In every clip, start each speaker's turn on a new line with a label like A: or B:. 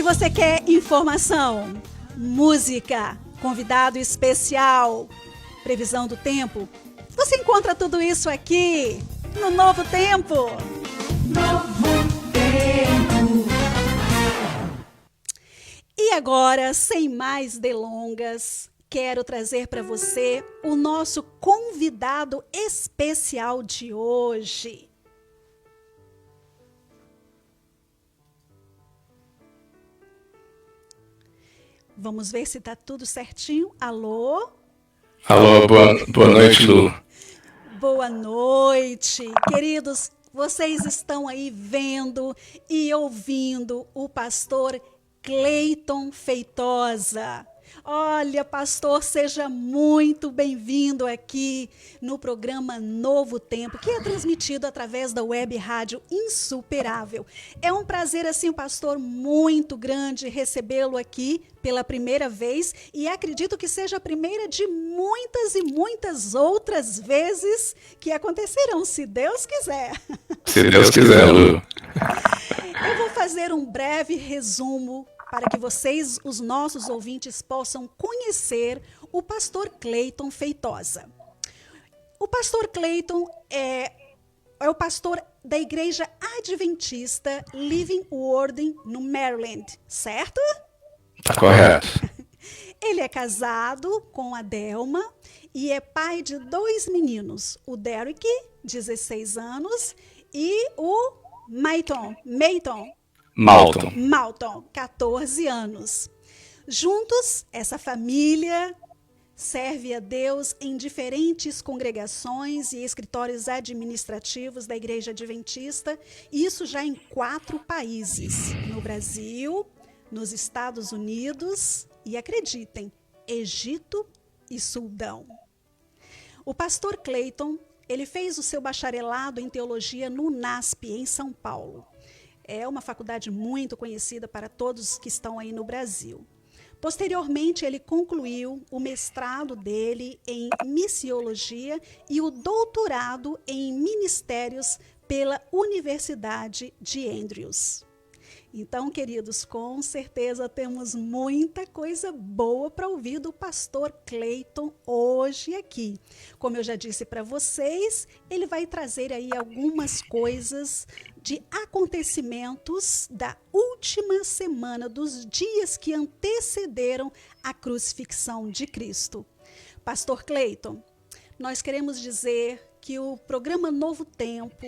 A: Se você quer informação, música, convidado especial, previsão do tempo, você encontra tudo isso aqui no Novo Tempo. Novo Tempo. E agora, sem mais delongas, quero trazer para você o nosso convidado especial de hoje. Vamos ver se está tudo certinho. Alô?
B: Alô, boa noite, Lu.
A: Boa noite. Queridos, vocês estão aí vendo e ouvindo o pastor Cleiton Feitosa. Olha, pastor, seja muito bem-vindo aqui no programa Novo Tempo, que é transmitido através da web rádio Insuperável. É um prazer, assim, pastor, muito grande recebê-lo aqui pela primeira vez e acredito que seja a primeira de muitas e muitas outras vezes que acontecerão, se Deus quiser.
B: Se Deus quiser, Lu.
A: Eu vou fazer um breve resumo para que vocês, os nossos ouvintes, possam conhecer o pastor Cleiton Feitosa. O pastor Cleiton é o pastor da Igreja Adventista Living Word no Maryland, certo?
B: Tá correto.
A: Ele é casado com a Delma e é pai de 2 meninos, o Derek, 16 anos, e o Malton, 14 anos. Juntos, essa família serve a Deus em diferentes congregações e escritórios administrativos da Igreja Adventista, isso já em 4 países, no Brasil, nos Estados Unidos e, acreditem, Egito e Sudão. O pastor Cleiton, ele fez o seu bacharelado em teologia no NASP, em São Paulo. É uma faculdade muito conhecida para todos que estão aí no Brasil. Posteriormente, ele concluiu o mestrado dele em missiologia e o doutorado em ministérios pela Universidade de Andrews. Então, queridos, com certeza temos muita coisa boa para ouvir do pastor Cleiton hoje aqui. Como eu já disse para vocês, ele vai trazer aí algumas coisas de acontecimentos da última semana, dos dias que antecederam a crucifixão de Cristo. Pastor Cleiton, nós queremos dizer que o programa Novo Tempo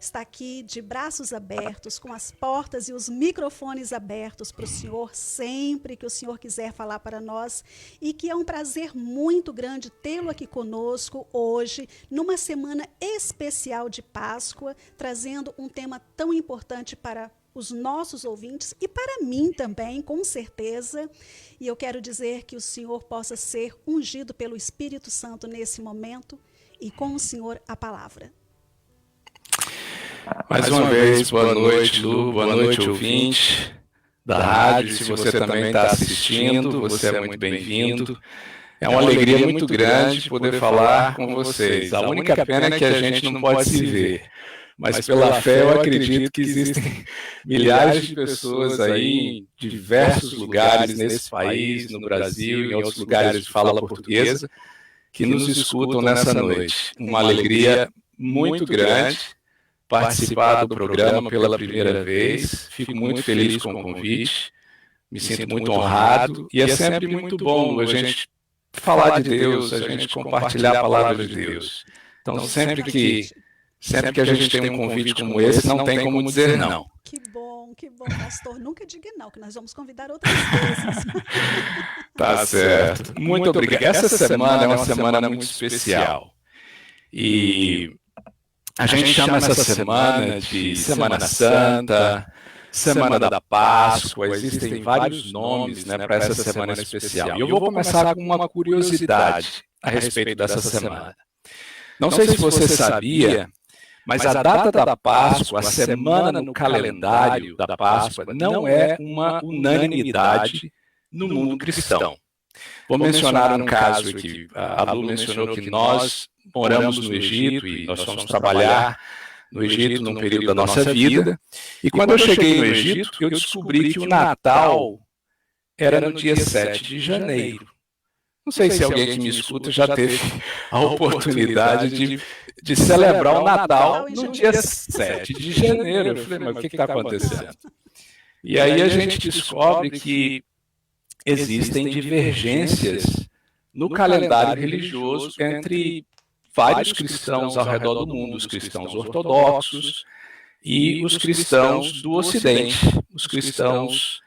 A: está aqui de braços abertos, com as portas e os microfones abertos para o senhor, sempre que o senhor quiser falar para nós, e que é um prazer muito grande tê-lo aqui conosco hoje, numa semana especial de Páscoa, trazendo um tema tão importante para os nossos ouvintes e para mim também, com certeza. E eu quero dizer que o senhor possa ser ungido pelo Espírito Santo nesse momento, e com o senhor a palavra.
B: Mais uma vez, boa noite, Lu, boa noite, ouvinte da rádio. Se você também está assistindo, você é muito bem-vindo. É uma alegria muito grande poder falar com vocês. A única pena é que a gente não pode se ver, mas pela fé eu acredito que existem milhares de pessoas aí em diversos lugares nesse país, no Brasil, em outros lugares de fala portuguesa, que nos escutam nessa noite. Uma alegria muito grande participar do programa pela primeira vez. Fico muito feliz com o convite, me sinto muito honrado, e é sempre muito bom a gente falar de Deus, a gente compartilhar a palavra de Deus. Então, sempre que a gente tem um convite como esse, não tem como dizer não.
A: Que bom, pastor. Nunca diga não, que nós vamos convidar outras vezes.
B: Tá certo. Muito obrigado. Essa semana é uma semana muito especial. E a gente chama essa semana de Semana Santa, Semana da Páscoa, existem vários nomes, né, para essa semana especial. E eu vou começar com uma curiosidade a respeito dessa semana. Não sei se você sabia, mas a data da Páscoa, a semana no calendário da Páscoa, não é uma unanimidade no mundo cristão. Vou mencionar um caso aqui. A Lu mencionou que nós moramos no Egito e nós fomos trabalhar no Egito num período da nossa vida. E quando eu cheguei no Egito, eu descobri que o Natal era no dia 7 de janeiro. Não sei se alguém que me escuta já teve a oportunidade de celebrar o Natal no dia 7 de janeiro. Eu falei, mas o que está acontecendo? E aí a gente descobre que existem divergências no calendário religioso entre vários cristãos ao redor do mundo, os cristãos ortodoxos e os cristãos do Ocidente, os cristãos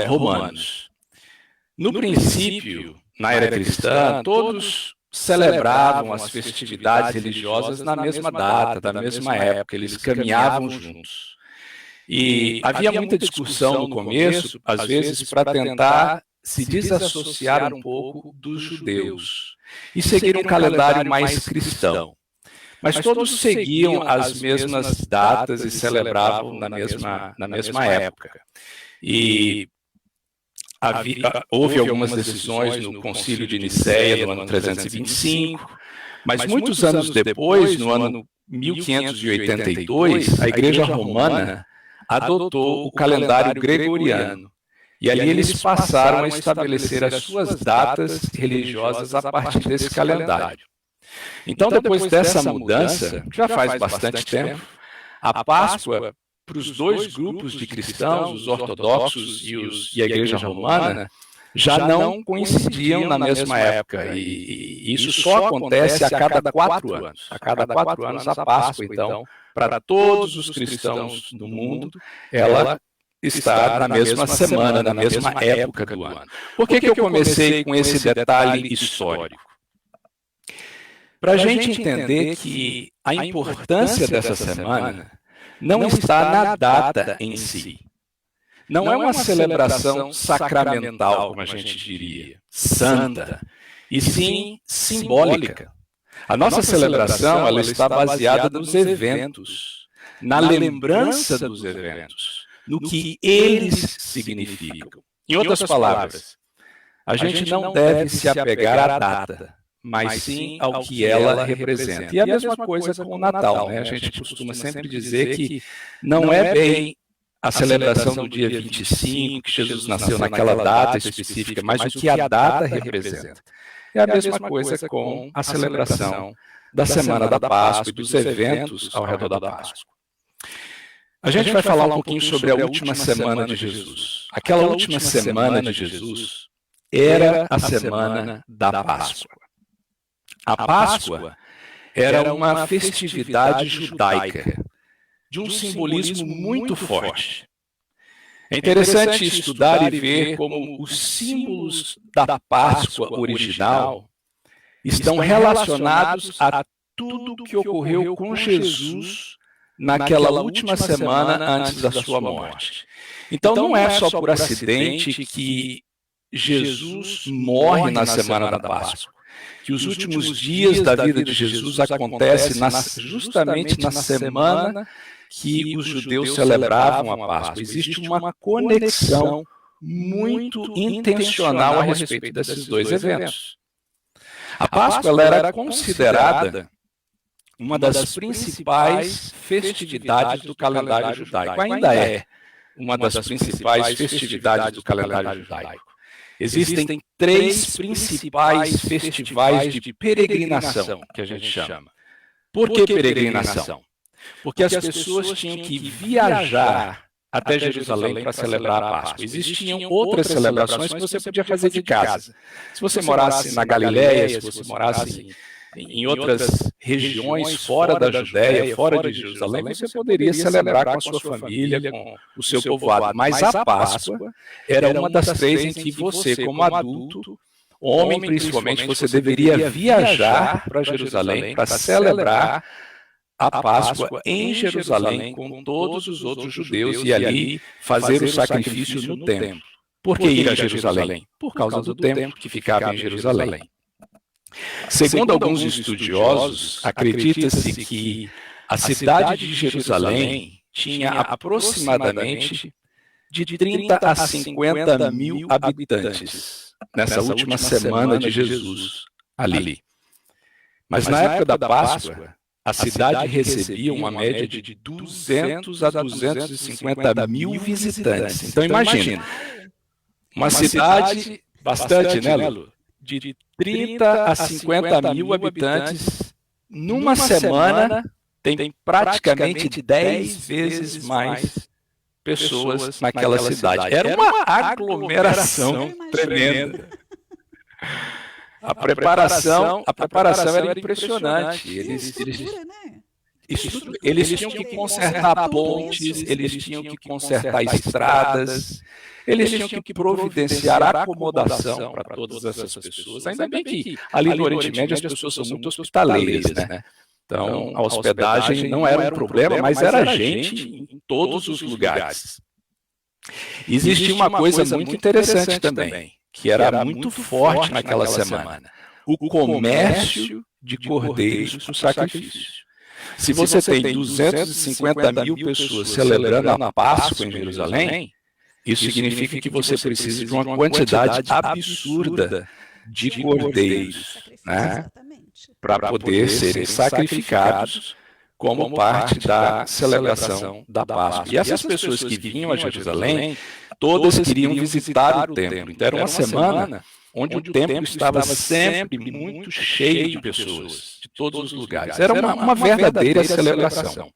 B: romanos. No princípio, na era cristã, todos celebravam as festividades religiosas na mesma data, na mesma época, eles caminhavam juntos. E havia muita discussão no começo, às vezes, para tentar se desassociar um pouco dos judeus e seguir um calendário mais cristão. Mas todos seguiam as mesmas datas e celebravam na mesma época. E houve algumas decisões no Concílio de Nicéia, no ano 325, mas muitos anos depois, no ano 1582, a Igreja Romana adotou o calendário gregoriano. E ali eles passaram a estabelecer as suas datas religiosas a partir desse calendário. Então, depois dessa mudança, que já faz bastante tempo, a Páscoa, para os dois grupos de cristãos, os ortodoxos e a Igreja Romana, já não coincidiam na mesma época. E isso só acontece a cada 4 anos. A cada 4 anos, a Páscoa, então, para todos os cristãos do mundo, ela está na mesma semana, na mesma época do ano. Por que eu comecei com esse detalhe histórico? Para a gente entender que a importância dessa semana não está na data em si. Não é uma celebração sacramental, como a gente diria, santa, e sim simbólica. A nossa celebração ela está baseada nos eventos, na lembrança dos eventos, no que eles significam. Em outras palavras, a gente não deve se apegar à data, mas sim ao que ela representa. E a mesma coisa com o Natal, né? A gente costuma sempre dizer que não é bem a celebração do dia 25, que Jesus nasceu naquela data específica, mas o que a data representa. É a mesma coisa com a celebração da Semana da Páscoa e dos eventos ao redor da Páscoa. A gente vai falar um pouquinho sobre a última semana de Jesus. Aquela última semana de Jesus era a semana da Páscoa. A Páscoa era uma festividade judaica, de um simbolismo muito forte. É interessante estudar e ver como os símbolos da Páscoa original estão relacionados a tudo que ocorreu com Jesus naquela última semana antes da sua morte. Então não é só por acidente que Jesus morre na semana da Páscoa. Que os últimos dias da vida de Jesus acontecem justamente na semana que os judeus celebravam a Páscoa. Existe uma conexão muito intencional a respeito desses dois eventos. A Páscoa ela era considerada uma das principais festividades do calendário judaico. Ainda é uma das principais festividades do calendário judaico. Existem 3 principais festivais de peregrinação, que a gente chama. Por que peregrinação? Porque as pessoas tinham que viajar até Jerusalém para celebrar a Páscoa. Existiam outras celebrações que você podia fazer de casa. Se você morasse na Galiléia, se você morasse em outras regiões fora da Judéia, fora de Jerusalém, você poderia celebrar com a sua família, com o seu povoado. Mas a Páscoa era uma das 3 em que você, como adulto, homem principalmente, você deveria viajar para Jerusalém para celebrar a Páscoa em Jerusalém com todos os outros judeus e ali fazer o sacrifício no templo. Por que ir a Jerusalém? Por causa do templo que ficava em Jerusalém. Segundo alguns estudiosos, acredita-se que a cidade de Jerusalém tinha aproximadamente de 30 a 50 mil habitantes nessa última semana de Jesus ali. Mas na época da Páscoa, a cidade recebia uma média de 200 a 250 mil visitantes. Então, imagina, uma cidade bastante, né, Lu? De 30 a 50 mil habitantes, numa semana, tem praticamente 10 vezes mais pessoas naquela cidade. Era uma aglomeração tremenda. A preparação era impressionante. Eles tinham que consertar pontes, eles tinham que consertar estradas, eles tinham que providenciar acomodação para todas essas pessoas. Ainda bem que ali no Oriente Médio as pessoas são muito hospitaleiras, né? Então, a hospedagem não era um problema, mas era gente em todos os lugares. Existia uma coisa muito interessante também, que era muito forte naquela semana: o comércio de cordeiros para o sacrifício. Se você tem 250 mil pessoas celebrando a Páscoa em Jerusalém, isso significa que você precisa de uma quantidade absurda de cordeiros, né, para poder serem sacrificados como parte da celebração da Páscoa. E essas pessoas que vinham a Jerusalém, todas queriam visitar o templo. Então era uma semana onde o templo estava sempre muito cheio de pessoas, de todos os lugares. Era uma verdadeira celebração.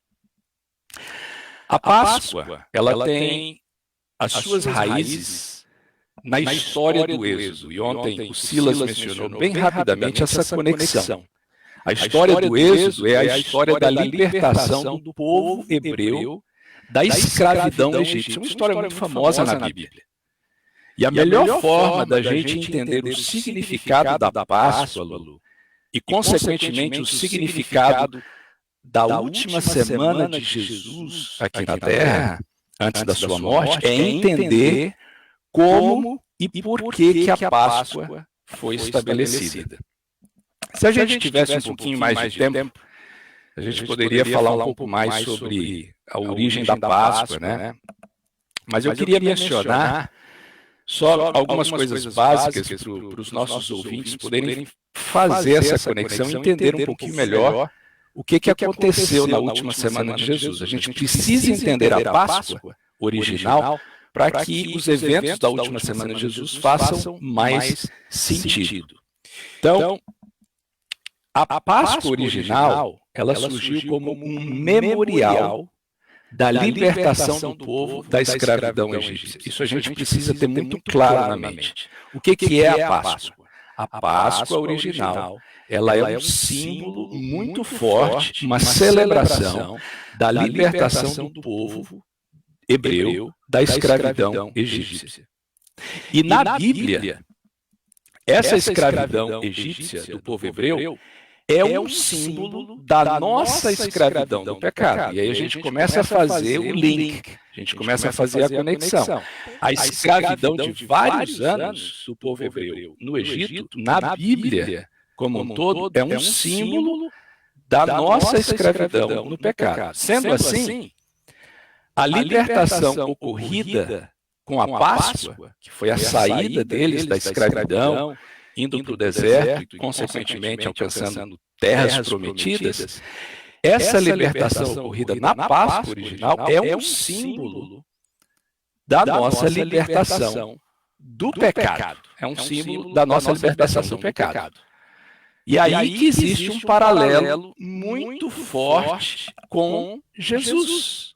B: A Páscoa, ela tem as suas raízes na história do Êxodo. E ontem o Silas mencionou bem rapidamente essa conexão. A história do Êxodo é a história da libertação do povo hebreu da escravidão egípcia. É uma história muito famosa na Bíblia. E a melhor forma da gente entender o significado da Páscoa, Lulu, e consequentemente o significado da última semana de Jesus aqui na Terra, antes da sua morte, é entender como e por que a Páscoa foi estabelecida. Se a gente tivesse um pouquinho mais de tempo, a gente poderia falar um pouco mais sobre a origem da Páscoa, né? Mas eu queria mencionar só algumas coisas básicas para os nossos ouvintes poderem fazer essa conexão e entender um pouquinho melhor o que aconteceu na última semana de Jesus. A gente precisa entender a Páscoa original para que os eventos da última semana de Jesus façam mais sentido. Então, a Páscoa original, ela surgiu como um memorial da libertação do povo da escravidão egípcia. Isso a gente precisa ter muito claro na mente. O que é a Páscoa? A Páscoa original, ela é um símbolo muito forte, uma celebração da libertação do povo hebreu da escravidão egípcia. E na Bíblia, essa escravidão egípcia do povo hebreu é um símbolo da nossa escravidão do pecado. E aí a gente começa a fazer o link, a gente começa a fazer a conexão. A escravidão de vários anos do povo hebreu no Egito, na Bíblia como um todo, é um símbolo da nossa escravidão no pecado. Sendo assim, a libertação ocorrida com a Páscoa, que foi a saída deles da escravidão, indo para o deserto e, consequentemente, alcançando terras prometidas, essa libertação ocorrida na Páscoa original é um símbolo da nossa libertação do pecado. É um símbolo da nossa libertação do pecado. E aí que existe um paralelo muito forte com Jesus.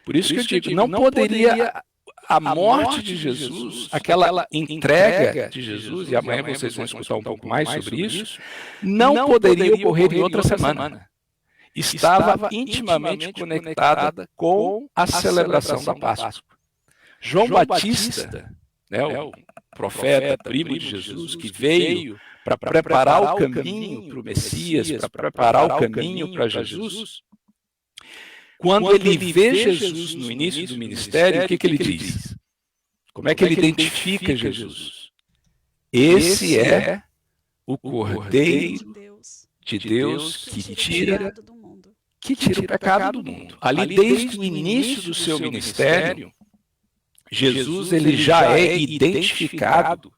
B: Por isso que eu digo, não poderia a morte de Jesus, aquela entrega de Jesus, e amanhã vocês vão escutar um pouco mais sobre isso, não poderia ocorrer em outra semana. Estava intimamente conectada com a celebração da Páscoa. João Batista, né, o profeta, primo de Jesus, que veio para preparar o caminho para o Messias, para preparar o caminho para Jesus, quando ele vê Jesus no início do ministério, o que ele diz? Como é que ele identifica Jesus? Esse é o Cordeiro de Deus que tira o pecado do mundo. Ali, desde o início do seu ministério, Jesus ele já é identificado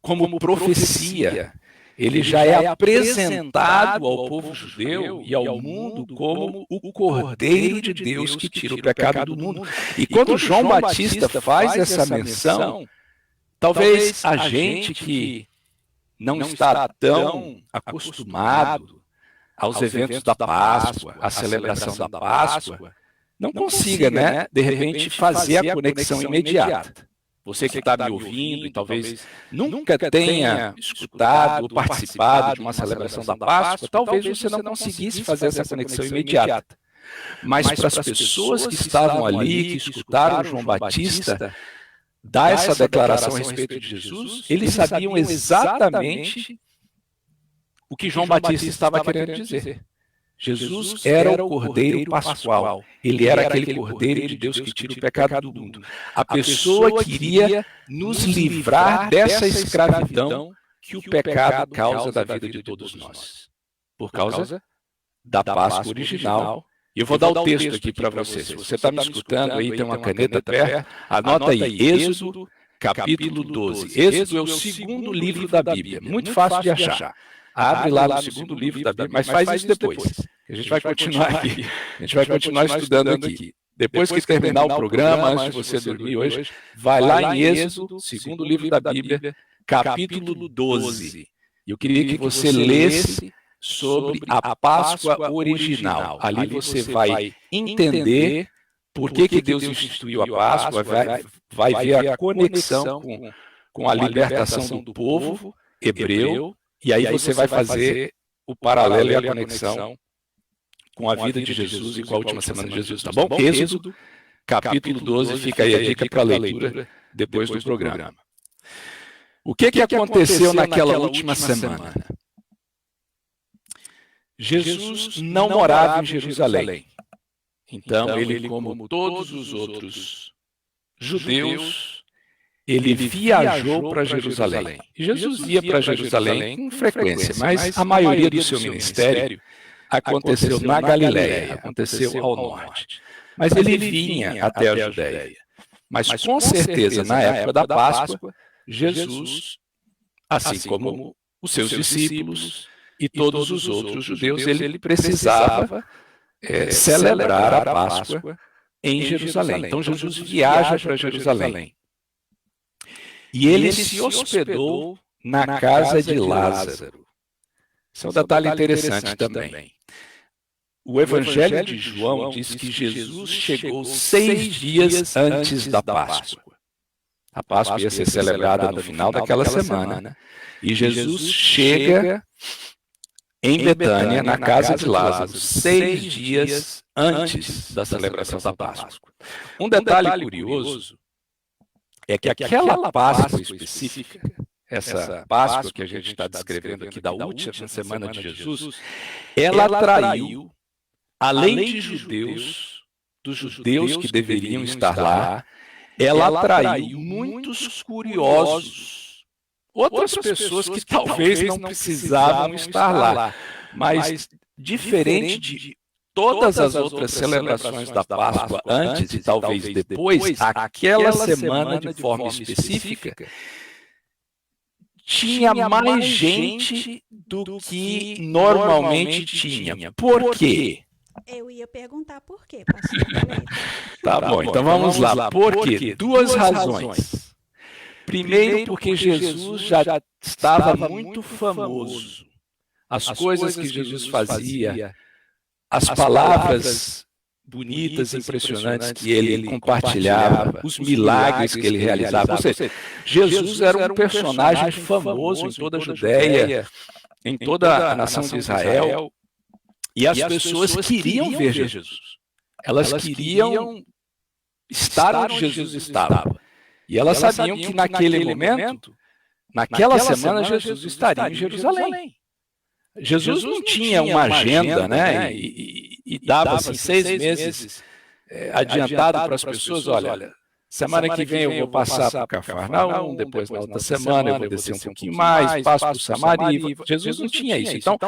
B: como profecia ele já é apresentado ao povo judeu e ao mundo como o Cordeiro de Deus que tira o pecado do mundo. E quando João Batista faz essa menção, talvez a gente que não está tão acostumado aos eventos da Páscoa, à celebração da Páscoa, não consiga, né, de repente, fazer a conexão imediata. Você que está me ouvindo e talvez nunca tenha escutado ou participado de uma celebração da Páscoa, talvez você não conseguisse fazer essa conexão imediata. Mas para as pessoas que estavam ali, que escutaram João Batista dar essa declaração a respeito de Jesus, eles sabiam exatamente o que João Batista estava querendo dizer. Jesus era o Cordeiro Pascual. Ele era aquele Cordeiro de Deus que tira o pecado do mundo. A pessoa queria nos livrar dessa escravidão que o pecado causa da vida de todos nós. Por causa da Páscoa original. E eu vou dar o texto aqui para você. Se você está me escutando aí, tem uma caneta perto, anota aí, Êxodo, capítulo 12. Êxodo é o segundo livro da Bíblia. Muito fácil de achar. Abre lá no segundo livro da Bíblia, mas faz isso depois. A gente vai continuar aqui. A gente vai continuar estudando aqui. Depois que terminar o programa, antes de você dormir hoje, vai lá em Êxodo, segundo livro da Bíblia, capítulo 12. Eu queria que você lesse sobre a Páscoa original. Ali você vai entender por que Deus instituiu a Páscoa, vai ver a conexão com a libertação do povo hebreu. E aí você vai fazer o paralelo e a conexão com a vida de Jesus e com a última semana de Jesus, tá bom? Êxodo, capítulo 12, fica aí a dica para a leitura depois do programa. O que aconteceu naquela última semana? Jesus não morava em Jerusalém. Então, ele, como todos os outros judeus, ele viajou para Jerusalém. E Jesus ia para Jerusalém com frequência, mas a maioria do seu ministério aconteceu na Galileia, aconteceu ao norte. Mas ele vinha até a Judéia. Mas com certeza, na época da Páscoa, Jesus, assim como os seus discípulos e todos os outros judeus, ele precisava celebrar a Páscoa em Jerusalém. Então Jesus viaja para Jerusalém. E ele se hospedou na casa de Lázaro. Isso é um detalhe interessante também. O Evangelho de João diz que Jesus chegou 6 dias antes da Páscoa. A Páscoa ia ser celebrada no final daquela semana. E Jesus chega em Betânia, na casa de Lázaro, 6 dias antes da celebração da Páscoa. Um detalhe curioso é que aquela Páscoa específica, essa Páscoa que a gente está descrevendo aqui da última semana de Jesus, ela atraiu, além de judeus, dos judeus que deveriam estar lá, ela atraiu muitos curiosos, outras pessoas que talvez não precisavam estar lá, mas diferente de todas as outras celebrações da Páscoa antes e talvez depois, aquela semana de forma específica tinha mais gente do que normalmente tinha. Por quê?
A: Eu ia perguntar por quê, pastor.
B: Tá bom, então vamos lá. Por quê? Duas razões. Primeiro, porque Jesus já estava muito famoso. As coisas que Jesus fazia, as palavras bonitas, impressionantes que ele compartilhava, os milagres que ele realizava. Ou seja, Jesus era um personagem famoso em toda a Judéia, em toda a nação de Israel, e as pessoas queriam ver Jesus. Elas queriam estar onde Jesus estava. E elas sabiam que naquele momento, naquela semana, Jesus estaria em Jerusalém. Jesus não tinha uma agenda, né? E dava assim 6 meses adiantado para as pessoas, olha, semana que vem eu vou passar para Cafarnaum, depois na outra semana eu vou descer um pouquinho mais, passo para o Samaria. Jesus não tinha isso. Então,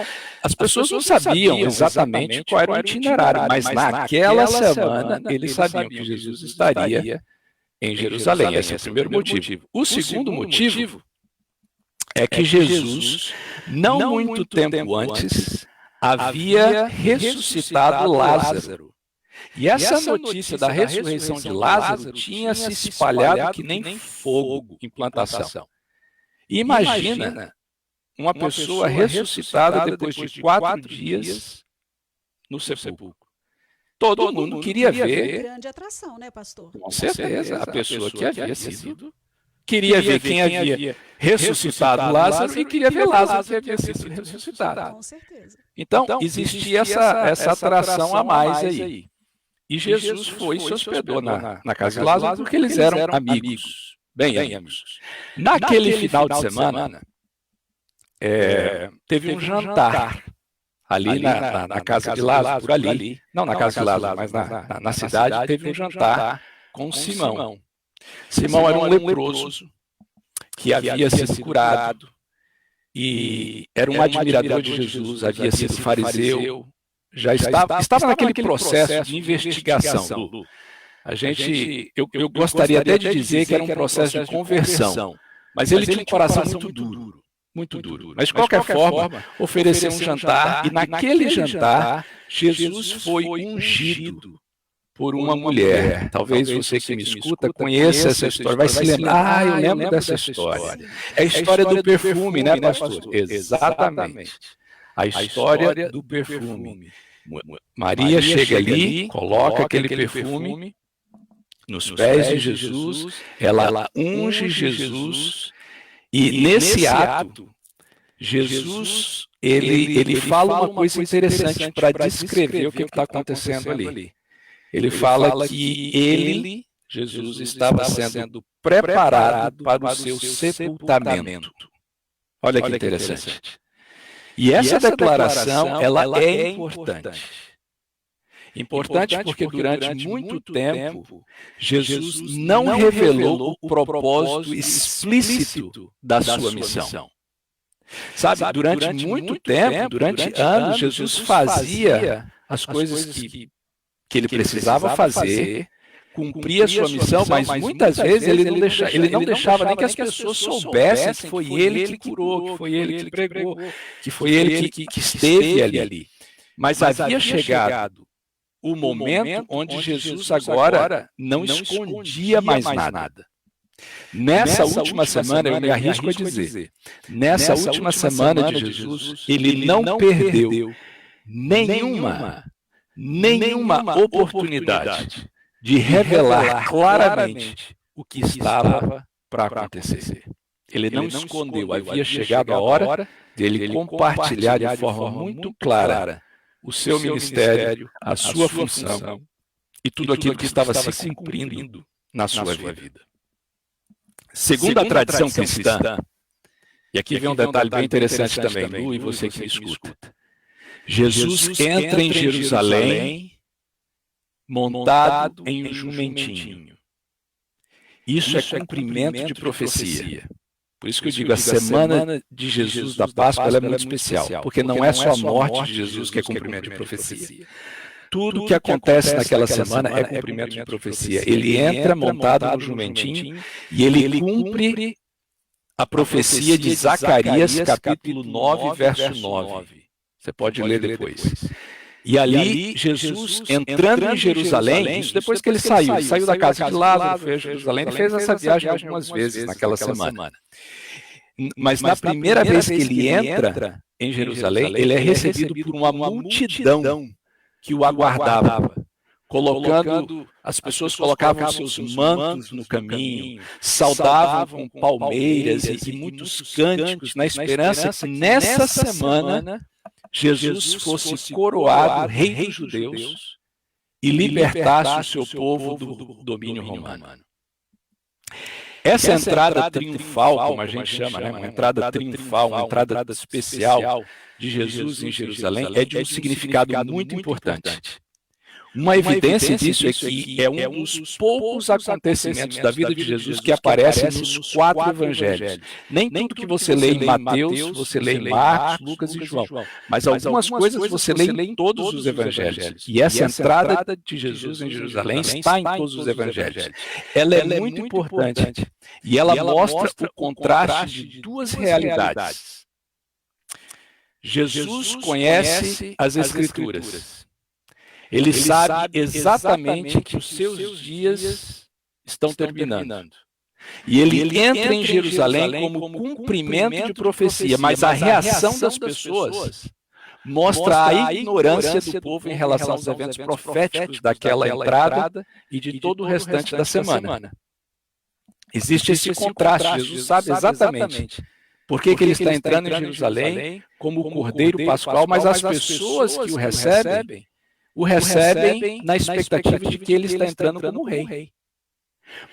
B: as pessoas não sabiam exatamente qual era o itinerário, mas naquela semana eles sabiam que Jesus estaria em Jerusalém. Esse é o primeiro motivo. O segundo motivo é que Jesus, não muito tempo antes, havia ressuscitado Lázaro. E essa notícia da ressurreição de Lázaro tinha se espalhado que nem fogo em plantação. E imagina uma pessoa ressuscitada depois de 4 dias no sepulcro. Todo mundo queria ver.
A: Grande atração, né, pastor?
B: Com certeza, a pessoa que havia sido. Queria ver quem havia ressuscitado Lázaro e queria ver Lázaro que havia sido ressuscitado.
A: Com certeza.
B: Então, existia essa atração a mais aí. E Jesus foi e se hospedou na casa de Lázaro porque eles eram amigos, bem amigos. Naquele final de semana, teve um jantar ali na casa de Lázaro, por ali. Não na casa de Lázaro, mas na cidade, teve um jantar com Simão. Simão era um leproso que havia sido curado e era um admirador de Jesus, havia sido fariseu, já estava naquele processo de investigação. Lu. Eu gostaria até de dizer que era um processo de conversão, mas ele tinha um coração muito duro. Mas de qualquer forma, ofereceu um jantar e naquele jantar Jesus foi ungido por uma mulher. Talvez você que me escuta conheça essa história, vai se lembrar. Eu lembro dessa história. É a história do perfume, né, pastor? Exatamente. A história do perfume. Maria chega ali, coloca aquele perfume nos pés de Jesus, ela unge Jesus, e nesse ato, Jesus, ele fala uma coisa interessante para descrever o que está acontecendo ali. Ele fala que Jesus, estava sendo preparado para o seu sepultamento. Olha que interessante. E essa declaração, ela é importante. Importante porque durante muito tempo, Jesus não revelou o propósito explícito da sua missão. Sabe, durante muito tempo, durante anos, Jesus fazia as coisas que ele precisava fazer, cumpria a sua missão, mas muitas vezes ele não deixava nem que as pessoas soubessem que foi ele que curou, que foi ele que pregou, que foi ele que esteve ali. Mas havia chegado o momento onde Jesus agora não escondia mais nada. Nessa última semana, eu me arrisco a dizer, nessa última semana de Jesus, ele não perdeu nenhuma oportunidade de revelar claramente o que estava para acontecer. Ele não escondeu, havia chegado a hora dele compartilhar de forma muito clara o seu ministério, a sua função e tudo aquilo que estava se cumprindo na sua vida. Segundo a tradição cristã, e aqui vem um detalhe bem interessante também, Lu, e você que me escuta. Jesus entra em Jerusalém montado em um jumentinho. Isso é cumprimento de profecia. Por isso que eu digo, a semana de Jesus da Páscoa ela é muito especial, porque não é só a morte de Jesus que é cumprimento de profecia. Tudo que acontece naquela semana é cumprimento de profecia. Ele entra montado no jumentinho e ele cumpre a profecia de Zacarias, capítulo 9, verso 9. Você pode ler depois. E ali, Jesus entrando em Jerusalém, isso depois que ele saiu da casa de Lázaro, foi a Jerusalém, ele fez essa viagem algumas vezes naquela semana. Mas na primeira vez que ele entra em Jerusalém, ele é recebido por uma multidão que o aguardava, as pessoas colocavam seus mantos no caminho, saudavam com palmeiras e muitos cânticos, na esperança que nessa semana Jesus fosse coroado rei dos judeus e libertasse o seu povo do domínio romano. Essa entrada triunfal, como a gente chama, né? Uma entrada triunfal, uma entrada especial de Jesus em Jerusalém, é de um significado muito importante. Uma evidência disso é que é um dos poucos acontecimentos da vida de Jesus que aparecem nos 4 evangelhos. Nem tudo que você lê em Mateus, você lê em Marcos, Lucas e João. Mas algumas coisas você lê em todos os evangelhos. E essa entrada de Jesus em Jerusalém está em todos os evangelhos. Ela é muito importante. E ela mostra o contraste de 2 realidades. Jesus conhece as Escrituras. Ele sabe exatamente que os seus dias estão terminando. E ele entra em Jerusalém como cumprimento de profecia, mas a reação das pessoas mostra a ignorância do povo em relação aos eventos proféticos daquela entrada e de todo o restante da semana. Existe esse contraste. Jesus sabe exatamente por que ele está entrando em Jerusalém como o Cordeiro Pascual, mas as pessoas que o recebem na expectativa de que ele está entrando como rei.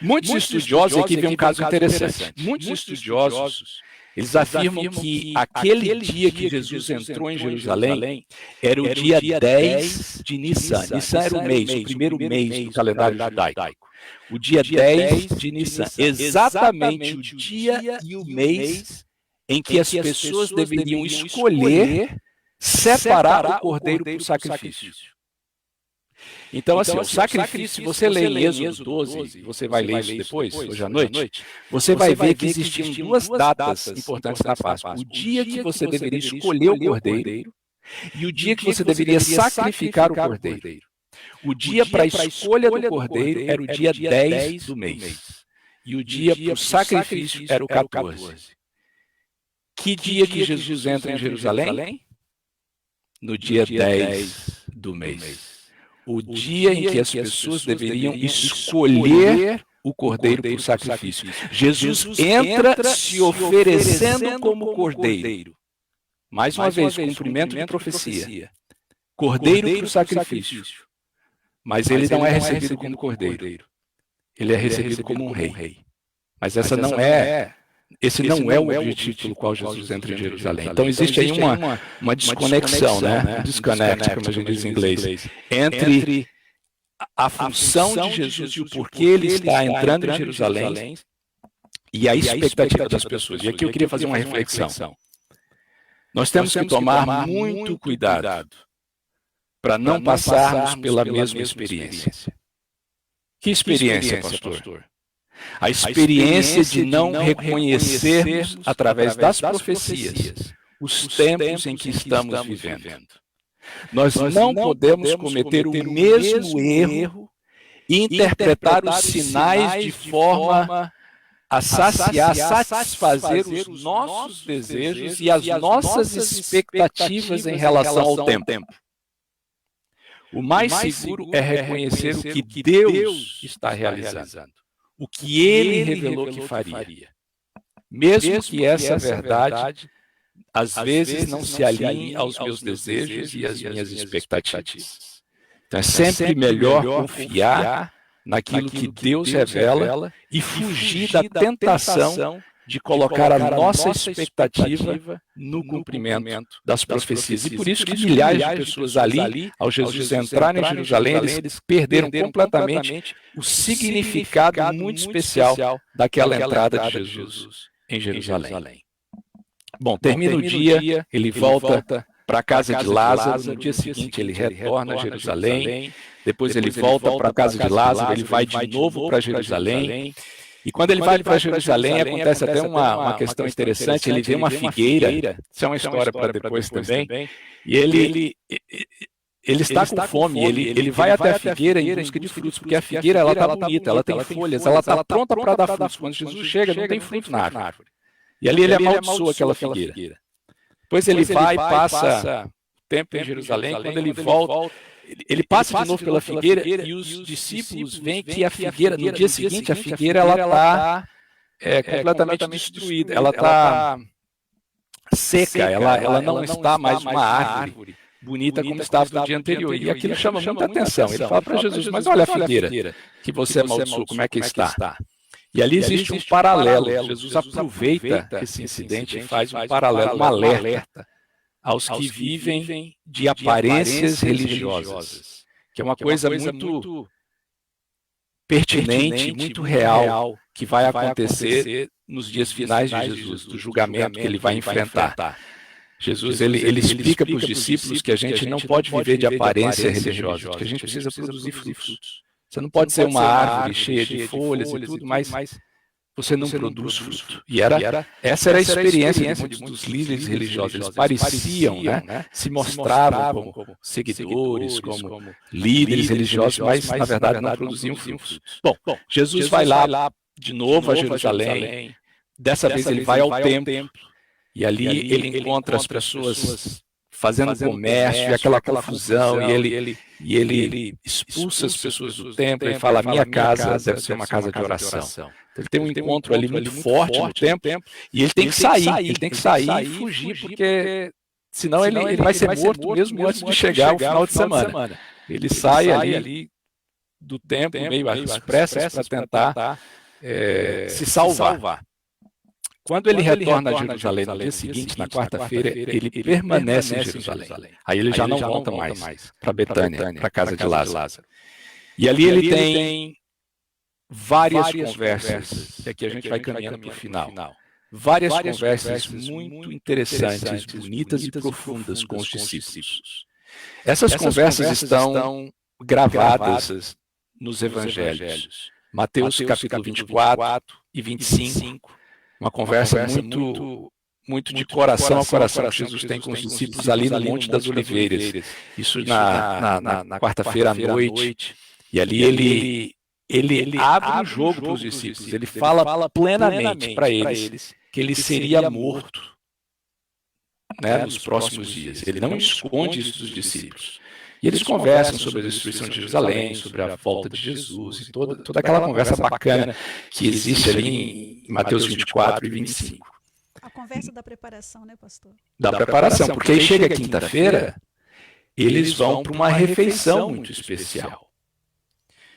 B: Muitos estudiosos, aqui vem um caso interessante, muitos estudiosos, eles afirmam que aquele dia que Jesus entrou em Jerusalém era o dia 10 de Nissan. Nissan era o mês, o primeiro mês do calendário judaico. O dia 10 de Nissan, exatamente o dia e o mês em que as pessoas deveriam escolher separar o cordeiro para o sacrifício. Então, assim, o sacrifício, se você lê em Êxodo 12, você vai ler isso depois, hoje à noite, você vai ver que existiam 2 datas importantes na Páscoa. O dia que você deveria escolher o cordeiro e o dia que você deveria sacrificar o cordeiro. O dia para a escolha do cordeiro era o dia 10 do mês. E o dia para o sacrifício era o 14. Que dia que Jesus entra em Jerusalém? No dia 10 do mês. O dia em que as pessoas deveriam escolher o cordeiro para o sacrifício. Jesus entra se oferecendo como cordeiro. Mais uma vez, cumprimento de profecia. Cordeiro para o sacrifício. Mas ele não é recebido como cordeiro. Ele é recebido como um rei. Mas esse não é o objetivo pelo qual Jesus entra em Jerusalém. Então existe aí uma desconexão, né? Um disconnect, como a gente diz em inglês, entre a função de Jesus e o porquê ele está entrando em Jerusalém e a expectativa das pessoas. E aqui eu queria fazer uma reflexão. Nós temos que tomar muito cuidado para não passarmos pela mesma experiência. Que experiência, pastor? A experiência de não reconhecermos, através das profecias, os tempos em que estamos vivendo. Nós não podemos cometer o mesmo erro e interpretar os sinais de forma a satisfazer os nossos desejos e as nossas expectativas em relação ao tempo. O mais seguro é reconhecer o que Deus está realizando. O que ele revelou que faria. Mesmo que essa verdade, às vezes, não se alinhe aos meus desejos e às minhas expectativas. Então é sempre melhor confiar naquilo que Deus revela e fugir da tentação de colocar a nossa expectativa no cumprimento das profecias. E por isso que milhares de pessoas ali, ao Jesus entrar em Jerusalém, eles perderam completamente o significado muito especial daquela entrada de Jesus em Jerusalém. Bom, termina o dia, ele volta para a casa de Lázaro, no dia seguinte ele retorna a Jerusalém, depois ele volta para a casa de Lázaro, ele vai de novo para Jerusalém. E quando ele vai para Jerusalém, acontece até uma questão interessante, ele vê uma figueira, isso é uma história para depois também, e ele está com fome, ele vai até a figueira em busca de frutos, porque a figueira está bonita, ela tem folhas, ela está pronta para dar frutos. Quando Jesus chega, não tem fruto na árvore. E ali ele amaldiçoa aquela figueira. Depois ele vai e passa tempo em Jerusalém, quando ele volta, ele passa de novo pela figueira e os discípulos veem que a figueira, no dia seguinte, a figueira está completamente destruída, ela está seca, ela não está mais uma árvore bonita como estava no dia anterior. E aquilo chama muita atenção. Ele fala para Jesus, mas olha a figueira que você amaldiçoou, como é que está? E ali existe um paralelo. Jesus aproveita esse incidente e faz um paralelo, um alerta aos que vivem de aparências religiosas, que é uma coisa muito pertinente, muito real, que vai acontecer nos dias finais de Jesus, do julgamento que ele vai enfrentar. Jesus ele explica para os discípulos que a gente não pode viver de aparência religiosa, que a gente precisa produzir frutos. Você não pode ser uma árvore cheia de folhas e tudo, mas você não produz fruto. E essa era a experiência de muitos dos líderes religiosos. Eles pareciam, se mostravam como seguidores, como líderes religiosos, mas na verdade não produziam frutos. Bom, Jesus vai lá de novo a Jerusalém. Dessa vez ele vai ao templo. E ali ele encontra as pessoas fazendo comércio e aquela confusão, e ele expulsa as pessoas do templo e fala: minha casa deve ser uma casa de oração. Ele tem um encontro ali muito forte no templo, e ele tem que sair e fugir, porque senão ele vai ser morto mesmo antes de chegar ao final de semana. Ele sai ali do templo meio às pressas para tentar se salvar. Quando ele retorna a Jerusalém no dia seguinte, na quarta-feira, ele permanece em Jerusalém. Aí ele já não volta mais para Betânia, para a casa de Lázaro. E ali ele tem várias conversas, e aqui a gente vai caminhando para o final. Várias conversas muito interessantes, bonitas e profundas com os discípulos. Essas conversas estão gravadas nos evangelhos. Mateus capítulo 24 e 25. Uma conversa muito de coração a coração que Jesus tem com os discípulos ali no Monte das Oliveiras. Isso na quarta-feira à noite. E ali ele abre o jogo para os discípulos. Ele fala plenamente para eles que ele seria morto, nos próximos dias. Ele não esconde isso dos discípulos. E eles conversam sobre a destruição de Jerusalém, sobre a volta de Jesus, e toda aquela conversa bacana que existe ali em Mateus 24 e 25.
A: A conversa da preparação, né, pastor?
B: Da preparação, porque aí chega quinta-feira, eles vão para uma refeição muito especial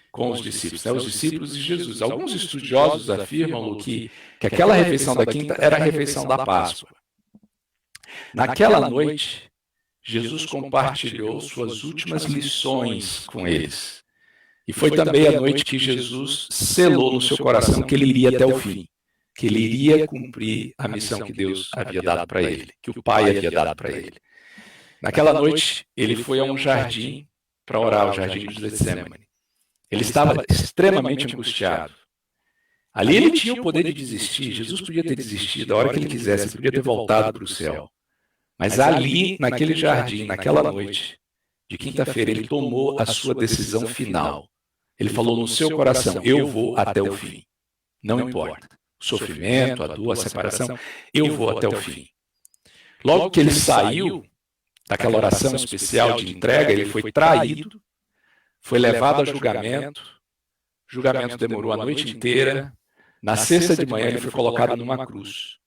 B: com os discípulos, os discípulos de Jesus. Alguns estudiosos afirmam que aquela refeição da quinta era a refeição da Páscoa. Naquela noite, Jesus compartilhou suas últimas lições com eles. E foi também a noite que Jesus selou no seu coração que ele iria até o fim, que ele iria cumprir a missão que Deus havia dado para ele, que o Pai havia dado para ele. Naquela noite, ele foi a um jardim para orar, o jardim de Getsemane. Ele estava extremamente angustiado. Ali ele tinha o poder de desistir. Jesus podia ter desistido a hora que ele quisesse, ele podia ter voltado para o céu. Mas ali, naquele jardim, naquela noite de quinta-feira, ele tomou a sua decisão final. Ele falou no seu coração: eu vou até o fim. Não importa. O sofrimento, a dor, a separação, eu vou até o fim. Logo que ele saiu daquela oração especial de entrega, ele foi traído, foi levado a julgamento. O julgamento demorou a noite inteira. Na sexta de manhã, ele foi colocado numa cruz,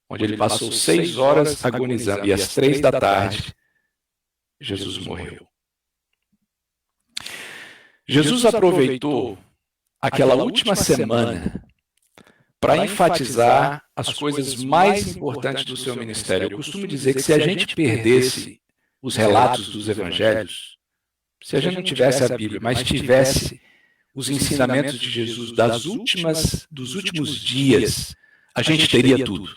B: onde ele passou 6 horas agonizando, e às 3 da tarde, Jesus morreu. Jesus aproveitou aquela última semana para enfatizar as coisas mais importantes do seu ministério. Eu costumo dizer que se a gente perdesse os relatos dos evangelhos, se a gente não tivesse a Bíblia, mas tivesse os ensinamentos de Jesus dos últimos dias, a gente teria tudo.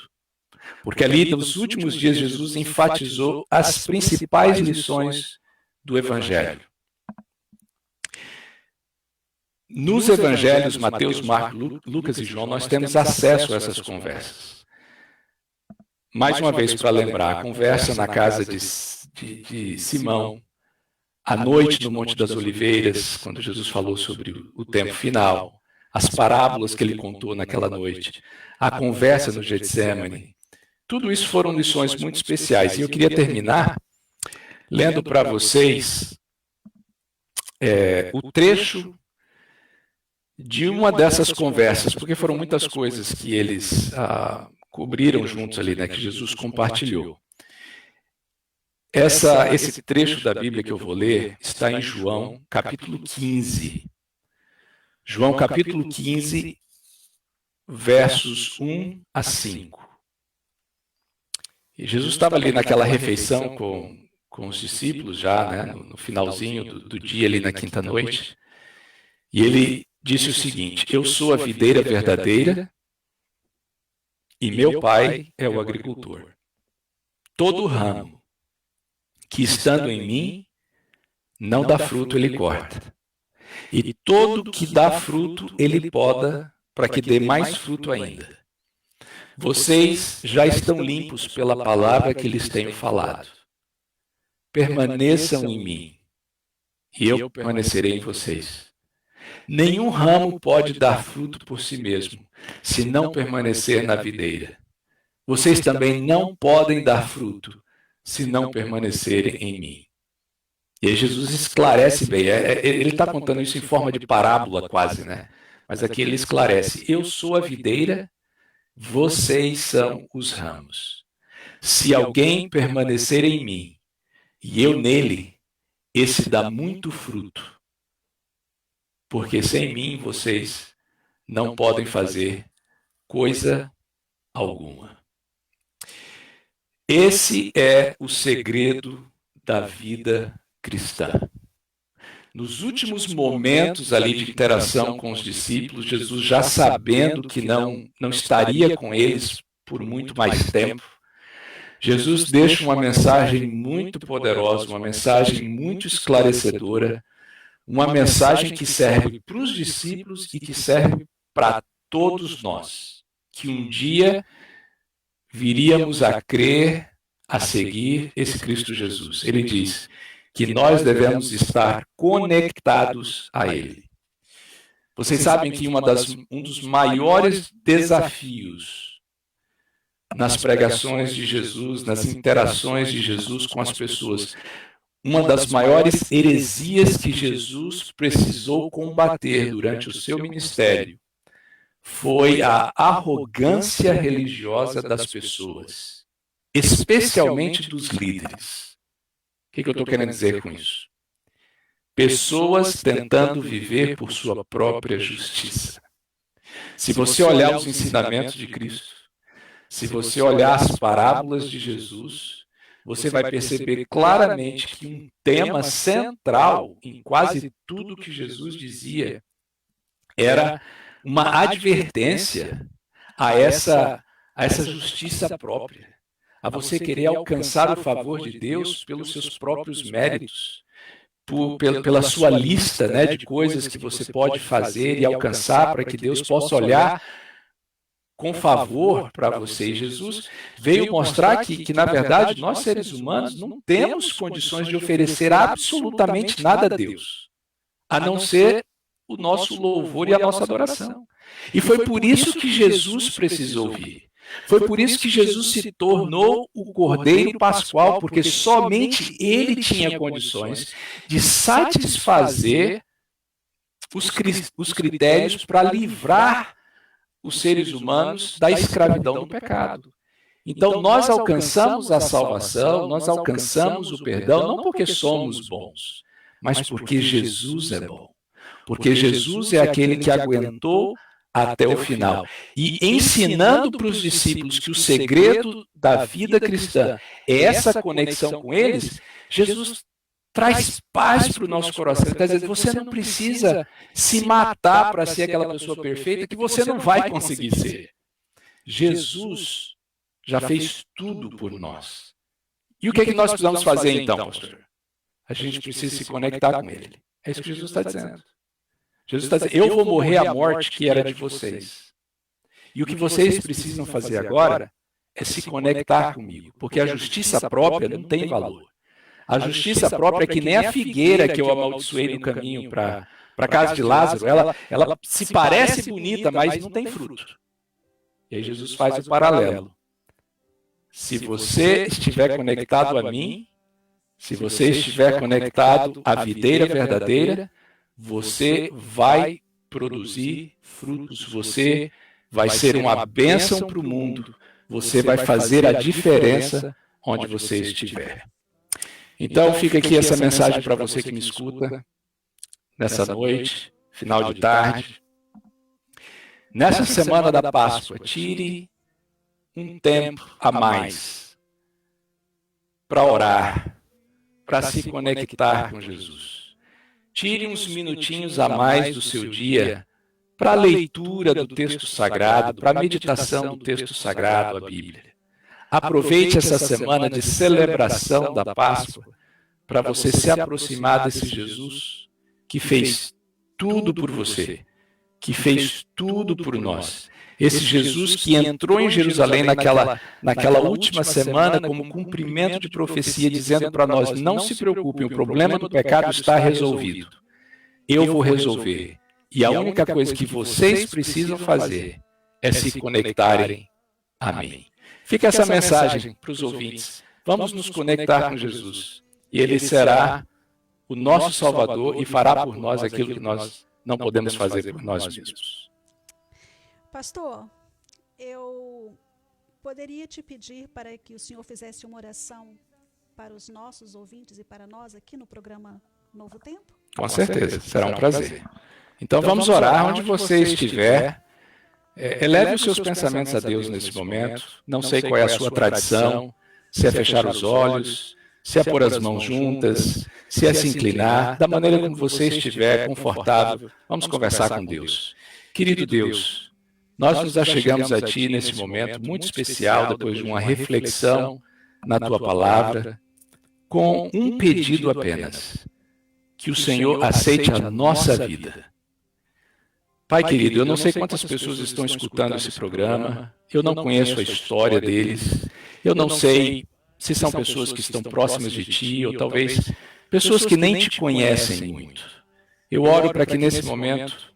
B: Porque ali, nos últimos dias, Jesus enfatizou as principais lições do Evangelho. Nos Evangelhos, Mateus, Marcos, Lucas e João, nós temos acesso a essas conversas. Mais uma vez, para lembrar, a conversa na casa de Simão, à noite no Monte das Oliveiras, quando Jesus falou sobre o tempo final, as parábolas que ele contou naquela noite, a conversa no Getsemane. Tudo isso foram lições muito especiais. E eu queria terminar lendo para vocês o trecho de uma dessas conversas, porque foram muitas coisas que eles cobriram juntos ali, que Jesus compartilhou. Esse trecho da Bíblia que eu vou ler está em João, capítulo 15. João, capítulo 15, versos 1 a 5. E Jesus estava ali naquela refeição com com os discípulos já, né, no finalzinho do dia, ali na quinta noite, e ele disse o seguinte: eu sou a videira verdadeira e meu pai é o agricultor. Todo ramo que estando em mim não dá fruto, ele corta. E todo que dá fruto, ele poda para que dê mais fruto ainda. Vocês já estão limpos pela palavra que lhes tenho falado. Permaneçam em mim, e eu permanecerei em vocês. Nenhum ramo pode dar fruto por si mesmo, se não permanecer na videira. Vocês também não podem dar fruto, se não permanecerem em mim. E aí Jesus esclarece bem, ele está contando isso em forma de parábola quase, né? Mas aqui ele esclarece: eu sou a videira, vocês são os ramos. Se alguém permanecer em mim e eu nele, esse dá muito fruto, porque sem mim vocês não podem fazer coisa alguma. Esse é o segredo da vida cristã. Nos últimos momentos ali de interação com os discípulos, Jesus, já sabendo que não estaria com eles por muito mais tempo, Jesus deixa uma mensagem muito poderosa, uma mensagem muito esclarecedora, uma mensagem que serve para os discípulos e que serve para todos nós, que um dia viríamos a crer, a seguir esse Cristo Jesus. Ele diz que nós devemos estar conectados a Ele. Vocês sabem que um dos maiores desafios nas pregações de Jesus, nas interações de Jesus com as pessoas, uma das maiores heresias que Jesus precisou combater durante o seu ministério foi a arrogância religiosa das pessoas, especialmente dos líderes. O que eu estou querendo dizer com isso? Pessoas tentando viver por sua própria justiça. Se você olhar os ensinamentos de Cristo, se você olhar as parábolas de Jesus, você vai perceber claramente que um tema central em quase tudo que Jesus dizia era uma advertência a essa justiça própria, a você querer alcançar o favor de Deus pelos seus próprios méritos, pela sua lista, né, de coisas que você pode fazer e alcançar para que Deus possa olhar com favor para você. E Jesus veio mostrar que, na verdade, nós seres humanos não temos condições de oferecer absolutamente nada a Deus, a não ser o nosso louvor e a nossa adoração. E foi por isso que Jesus precisou vir. Foi por isso que Jesus se tornou o Cordeiro Pascual, porque somente ele tinha condições de satisfazer os critérios para livrar os seres humanos da escravidão do pecado. Então nós alcançamos a salvação, nós alcançamos o perdão, não porque somos bons, mas porque Jesus é bom. Porque Jesus é aquele que aguentou até o final. E ensinando para os discípulos que o segredo da vida cristã é essa conexão com eles, Jesus traz paz para o nosso coração. Quer dizer, você não precisa se matar para ser aquela pessoa perfeita que você não vai conseguir ser. Jesus já fez tudo por nós. E o que é que nós precisamos fazer então, pastor? A gente precisa se conectar com ele. É isso que Jesus está dizendo. Jesus está dizendo: eu vou morrer a morte que era de vocês. E o que vocês precisam fazer agora é se conectar comigo, porque a justiça própria não tem valor. A justiça própria é que nem a figueira que eu amaldiçoei no caminho para a casa de Lázaro. Ela se parece bonita, mas não tem fruto. E aí Jesus faz o paralelo. Se você estiver conectado a mim, se você estiver conectado à videira verdadeira, você vai produzir frutos, você vai ser uma bênção para o mundo, você vai fazer a diferença onde você estiver. Então fica aqui essa mensagem para você que me escuta nessa noite, final de tarde. Nessa semana da Páscoa, tire um tempo a mais para orar, para se conectar com Jesus. Tire uns minutinhos a mais do seu dia para a leitura do texto sagrado, para a meditação do texto sagrado, a Bíblia. Aproveite essa semana de celebração da Páscoa para você se aproximar desse Jesus que fez tudo por você, que fez tudo por nós. Esse Jesus que entrou em Jerusalém naquela última semana como cumprimento de profecia, dizendo para nós, não se preocupem, o problema do pecado está resolvido. Eu vou resolver. E a única coisa que vocês precisam fazer é se conectarem a mim. Fica essa mensagem para os ouvintes. Vamos nos conectar com Jesus. E Ele será o nosso Salvador e fará por nós aquilo que nós não podemos fazer por nós mesmos.
A: Pastor, eu poderia te pedir para que o senhor fizesse uma oração para os nossos ouvintes e para nós aqui no programa Novo Tempo?
B: Com certeza, será um prazer. Então vamos orar onde você estiver. Eleve os seus pensamentos a Deus nesse momento. Não sei qual é a sua tradição, se é fechar os olhos, se é pôr as mãos juntas, se é se inclinar, da maneira como você estiver confortável. Vamos conversar com Deus. Querido Deus, nós nos achegamos a Ti nesse momento muito especial, depois de uma reflexão na Tua palavra, com um pedido apenas: que o Senhor aceite a nossa vida. Pai querido, eu não sei quantas pessoas estão escutando esse programa, eu não conheço a história deles, eu não sei se são pessoas que estão próximas de Ti, ou talvez pessoas que nem Te conhecem muito. Eu oro para que nesse momento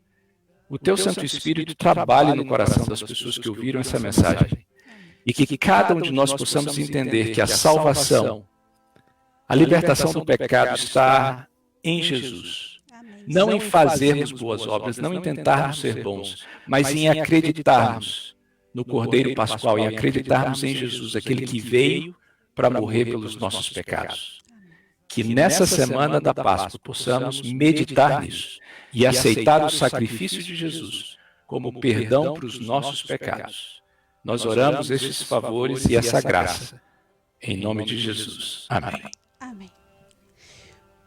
B: o Teu Santo Espírito trabalhe no coração das pessoas que ouviram essa mensagem e que cada um de nós possamos entender que a salvação, a libertação do pecado está em Jesus. Não em fazermos boas obras, não em tentarmos ser bons, mas em acreditarmos no Cordeiro Pascual, em acreditarmos em Jesus, aquele que veio para morrer pelos nossos pecados. Que nessa semana da Páscoa possamos meditar nisso e aceitar o sacrifício de Jesus como perdão para os nossos pecados. Nós oramos estes favores e essa graça, em nome de Jesus. Amém.
A: Amém.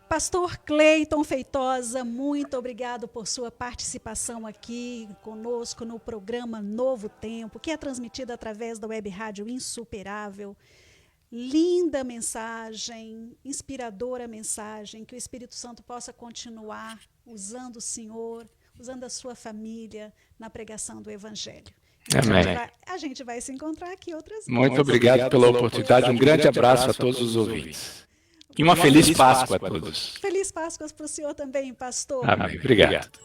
A: Pastor Cleiton Feitosa, muito obrigado por sua participação aqui conosco no programa Novo Tempo, que é transmitido através da web rádio Insuperável. Linda mensagem, inspiradora mensagem, que o Espírito Santo possa continuar usando o Senhor, usando a sua família na pregação do Evangelho.
B: Amém.
A: A gente vai se encontrar aqui outras vezes.
B: Muito obrigado pela oportunidade, um grande abraço a todos os ouvintes. E uma feliz Páscoa a todos.
A: Feliz Páscoa para o senhor também, pastor.
B: Amém. Obrigado.